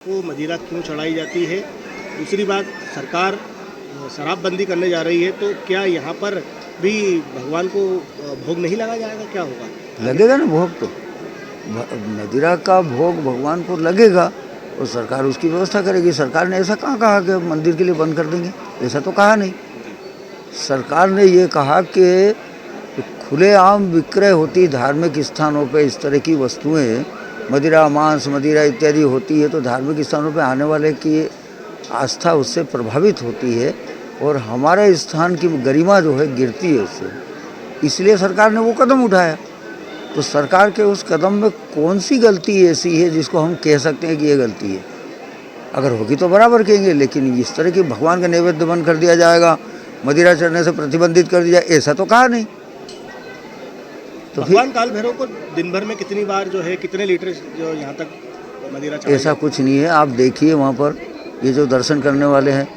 को मदिरा क्यों चढ़ाई जाती है? दूसरी बात, सरकार शराबबंदी करने जा रही है, तो क्या यहाँ पर भी भगवान को भोग नहीं लगाया जाएगा? क्या होगा? लगेगा ना भोग, तो मदिरा का भोग भगवान को लगेगा और सरकार उसकी व्यवस्था करेगी। सरकार ने ऐसा कहाँ कहा कि मंदिर के लिए बंद कर देंगे, ऐसा तो कहा नहीं। सरकार ने ये कहा कि खुलेआम विक्रय होती धार्मिक स्थानों पे इस तरह की वस्तुएं, मदिरा, मांस, मदिरा इत्यादि होती है, तो धार्मिक स्थानों पे आने वाले की आस्था उससे प्रभावित होती है और हमारे स्थान की गरिमा जो है गिरती है उससे। इसलिए सरकार ने वो कदम उठाया। तो सरकार के उस कदम में कौन सी गलती ऐसी है जिसको हम कह सकते हैं कि ये गलती है? अगर होगी तो बराबर कहेंगे, लेकिन इस तरह की भगवान का नैवेद्य बंद कर दिया जाएगा, मदिरा चढ़ने से प्रतिबंधित कर दिया, ऐसा तो कहा नहीं। तो भगवान काल भैरव को दिन भर में कितनी बार जो है, कितने लीटर जो यहाँ तक मदिरा चढ़ाई? ऐसा कुछ नहीं है। आप देखिए वहाँ पर ये जो दर्शन करने वाले हैं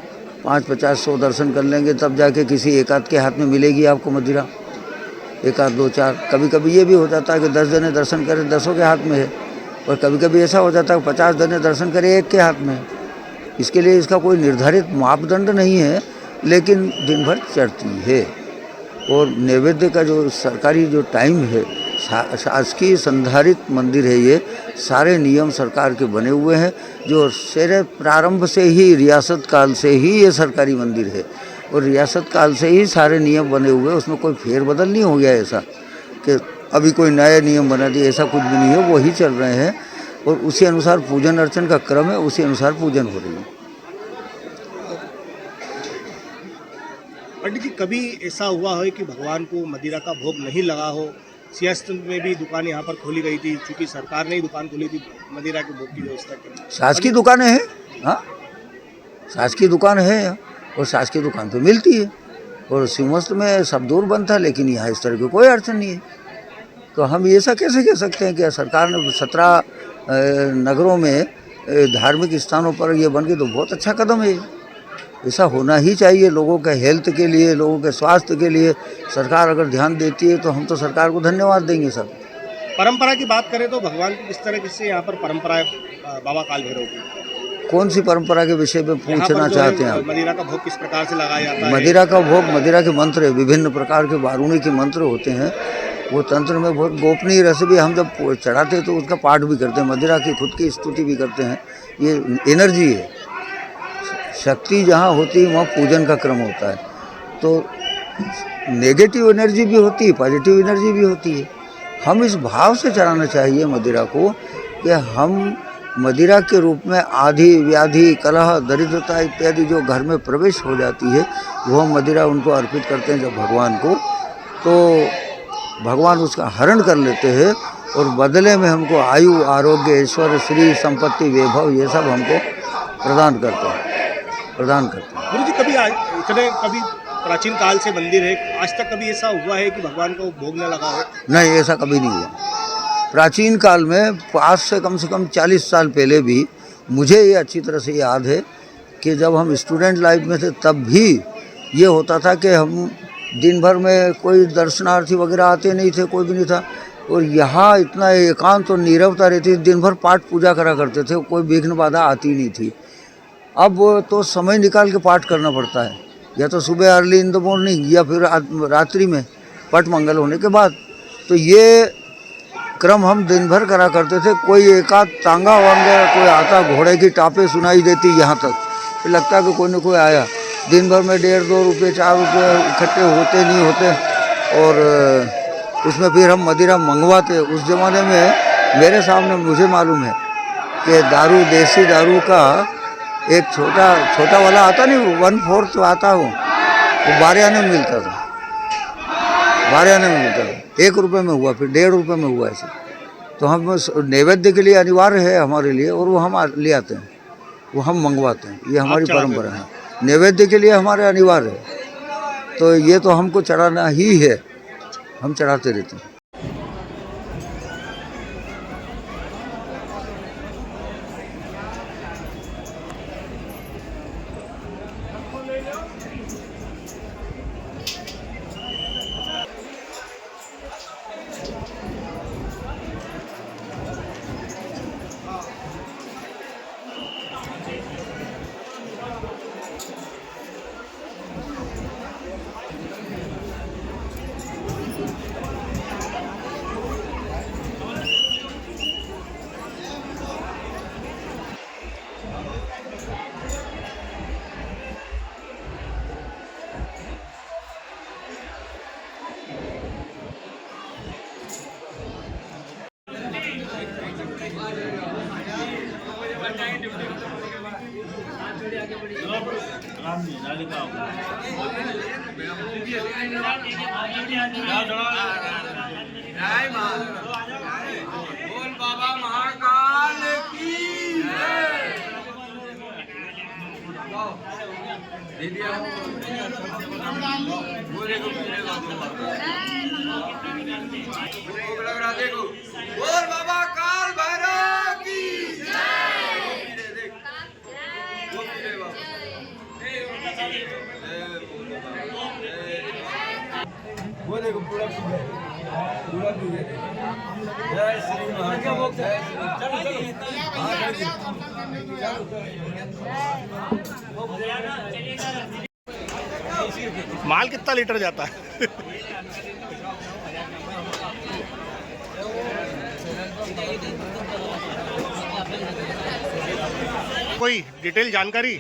5, 50, 100 दर्शन कर लेंगे, तब जाके किसी एक आध के हाथ में मिलेगी आपको मदिरा। 1 आध 2 4, कभी कभी ये भी हो जाता है कि 10 जने दर्शन करें 10 के हाथ में है, और कभी कभी ऐसा हो जाता है कि 50 जने दर्शन करें 1 के हाथ में है। इसके लिए इसका कोई निर्धारित मापदंड नहीं है, लेकिन दिन भर चढ़ती है। और नैवेद्य का जो सरकारी जो टाइम है, शासकीय संधारित मंदिर है, ये सारे नियम सरकार के बने हुए हैं, जो शेरे प्रारंभ से ही रियासत काल से ही ये सरकारी मंदिर है और रियासत काल से ही सारे नियम बने हुए हैं। उसमें कोई फेरबदल नहीं हो गया ऐसा कि अभी कोई नया नियम बना दिया, ऐसा कुछ भी नहीं है। वही चल रहे हैं और उसी अनुसार पूजन अर्चन का क्रम है, उसी अनुसार पूजन हो रही है। पंडित जी, कभी ऐसा हुआ है कि भगवान को मदिरा का भोग नहीं लगा हो? सियासत में भी दुकान यहाँ पर खोली गई थी, क्योंकि सरकार ने ही दुकान खोली थी मदिरा के भोग की व्यवस्था की। शासकीय दुकानें हैं, हाँ, शासकीय दुकान है और शासकीय दुकान पे मिलती है। और सिंहस्थ में सब दूर बंद था, लेकिन यहाँ इस तरह की कोई अड़चन नहीं है। तो हम ऐसा कैसे कह सकते हैं कि सरकार ने 17 नगरों में धार्मिक स्थानों पर ये बन गई, तो बहुत अच्छा कदम है। ऐसा होना ही चाहिए। लोगों के हेल्थ के लिए, लोगों के स्वास्थ्य के लिए सरकार अगर ध्यान देती है तो हम तो सरकार को धन्यवाद देंगे सब। परंपरा की बात करें तो भगवान की किस तरह से यहाँ पर परंपरा है बाबा काल भैरव की? कौन सी परंपरा के विषय पे पूछना चाहते हैं आप? मदिरा का भोग किस प्रकार से लगाया जाता है? मदिरा का भोग, मदिरा के मंत्र, विभिन्न प्रकार के वारुणी के मंत्र होते हैं। वो तंत्र में बहुत गोपनीय रस भी, हम जब चढ़ाते हैं तो उसका पाठ भी करते हैं, मदिरा की खुद की स्तुति भी करते हैं। ये एनर्जी है, शक्ति जहाँ होती है वहाँ पूजन का क्रम होता है। तो नेगेटिव एनर्जी भी होती है, पॉजिटिव एनर्जी भी होती है। हम इस भाव से चढ़ाना चाहिए मदिरा को कि हम मदिरा के रूप में आधि, व्याधि, कलह, दरिद्रता इत्यादि जो घर में प्रवेश हो जाती है, वो हम मदिरा उनको अर्पित करते हैं जब भगवान को, तो भगवान उसका हरण कर लेते हैं और बदले में हमको आयु, आरोग्य, ऐश्वर्य, श्री, संपत्ति, वैभव, ये सब हमको प्रदान करते हैं। गुरु जी, कभी प्राचीन काल से मंदिर है, आज तक कभी ऐसा हुआ है कि भगवान को भोग न लगा हो? नहीं, ऐसा कभी नहीं हुआ। प्राचीन काल में आज से कम 40 साल पहले भी मुझे ये अच्छी तरह से याद है कि जब हम स्टूडेंट लाइफ में थे तब भी ये होता था कि हम दिन भर में कोई दर्शनार्थी वगैरह आते नहीं थे, कोई भी नहीं था, और यहाँ इतना एकांत और नीरवता रहती थी। दिन भर पाठ पूजा करा करते थे, कोई विघ्न बाधा आती नहीं थी। अब तो समय निकाल के पाठ करना पड़ता है, या तो सुबह अर्ली इन द मॉर्निंग या फिर रात्रि में पट मंगल होने के बाद। तो ये क्रम हम दिन भर करा करते थे। कोई एकाध तांगा वांगा कोई आता, घोड़े की टापे सुनाई देती यहाँ तक, फिर लगता है कि कोई न कोई आया। दिन भर में 1.5, 2 रुपये, 4 रुपये इकट्ठे होते नहीं होते, और उसमें फिर हम मदिरा मंगवाते। उस ज़माने में मेरे सामने मुझे मालूम है कि दारू, देसी दारू का एक छोटा वाला आता नहीं, 1/4 आता हो, वो 12 आने में मिलता था। 12 आने में मिलता था। 1 रुपये में हुआ, फिर 1.5 रुपये में हुआ ऐसे। तो हम नैवेद्य के लिए अनिवार्य है हमारे लिए, और वो हम ले आते हैं, वो हम मंगवाते हैं। ये हमारी परंपरा है, नैवेद्य के लिए हमारे अनिवार्य है। तो ये तो हमको चढ़ाना ही है, हम चढ़ाते रहते हैं। बोल बाबा महाकाल की देखो बोल बाबा काल भैरव की वो देखो पूरा पूरा जय श्री महाकाल जय माल कितना लीटर जाता है? कोई डिटेल जानकारी?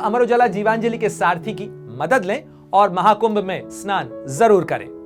अमर उजाला जीवांजलि के सारथी की मदद लें और महाकुंभ में स्नान जरूर करें।